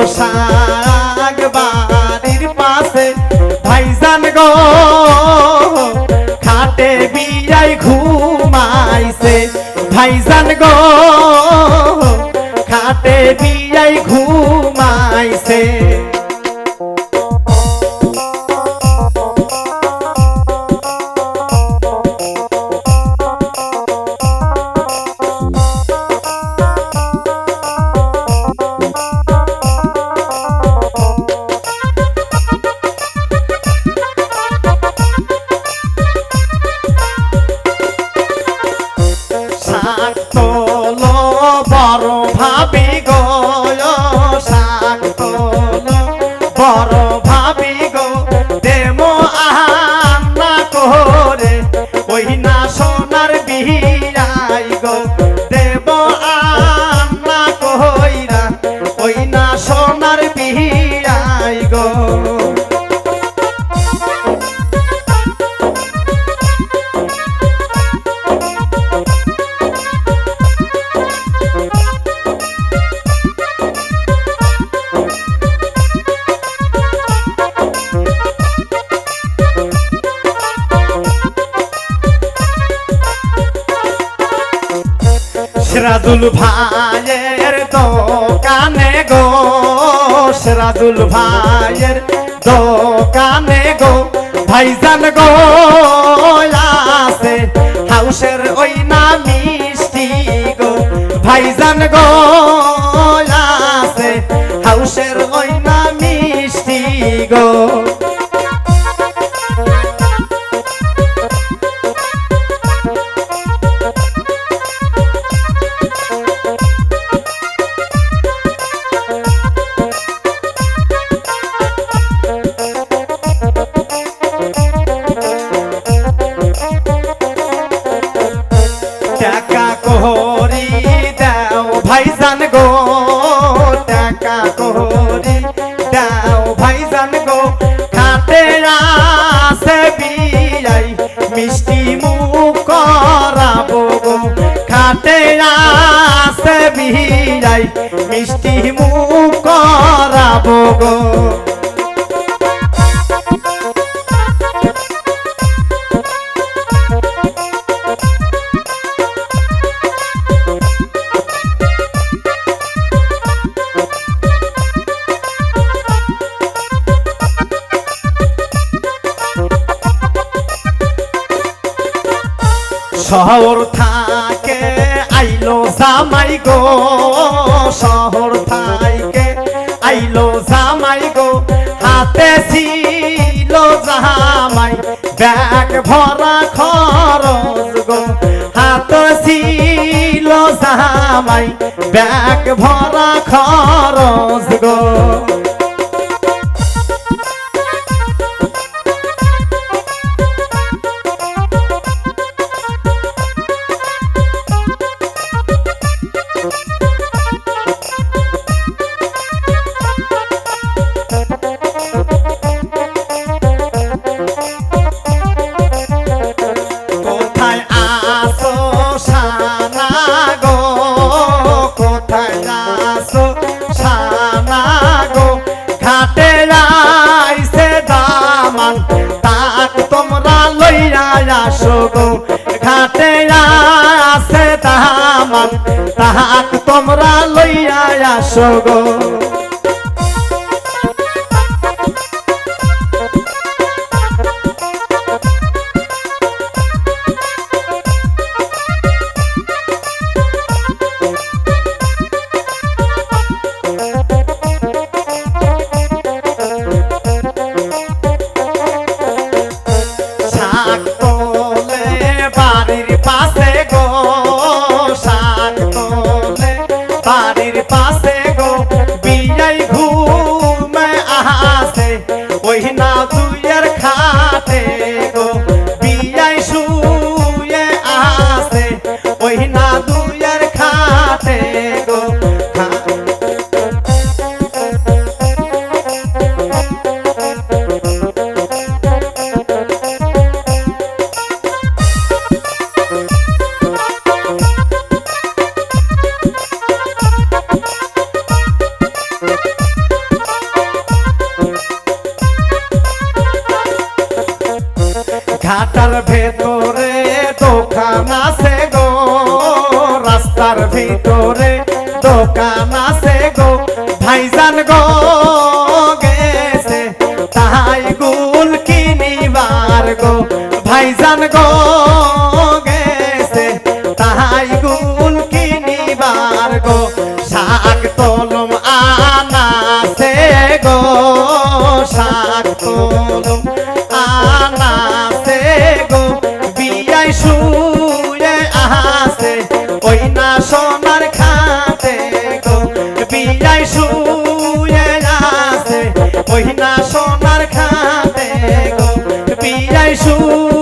শাক বাড়ির পাশে ভাইজান গো খাটে বিয়াই ঘুমাইছে ভাইজান গো খাটে বিয়াই ঘুমাইছে ভাবি গো শাক তোলো বড় ভাবি গো দেমো আহান্না করে ওই না সোনার বিহিয়াই গো দেব আন্না কইরা ওই না সোনার বিহিয়াই গো সিরাজুল ভাইয়ের দোকানে গো সিরাজুল ভাইয়ের দোকানে গো ভাইজান গো আছে হাউসের ওই না মিষ্টি গো ভাইজান গো আছে হাউসের ওই না মিষ্টি গো টাকা কোহরি দাও ভাইজান গো টাকা কোহরি দাও ভাইজান গো খাটে আসে বিয়াই মিষ্টি মুখ করাবো গো খাটে আসে বিয়াই মিষ্টি মুখ করাবো গো শহর থাকে আইলো জামাই গো শহর থাকে আইলো জামাই গো হাতে ছিল জামাই ব্যাগ ভরা খরচ গো হাতে ছিল জামাই ব্যাগ ভরা খরচ গো আসো গো ঘাটে আছে দামান তাহাক তোমরা লইয়া আসো গো বাড়ির পাশে গো বিয়াই ঘুমে আসে ওই না দুইয়ের খাটে গো বিয়াই শুয়ে আসে ওই না দুইয়ের খাটে গো বাজার ভিতরে দোকান আছে গো ভাইজান গো গেছে তাই গুল কিনিবার গো ভাইজান গো গেছে তাই গুল কিনিবার গো শাক তলম আনাছে গো শাক তলম আনাছে গো বিয়াই শুয়ে আছে ওই না সোনার খাতে গো বিয়াই শুয়ে আছে ওই না সোনার খাতে গো বিয়াই শুয়ে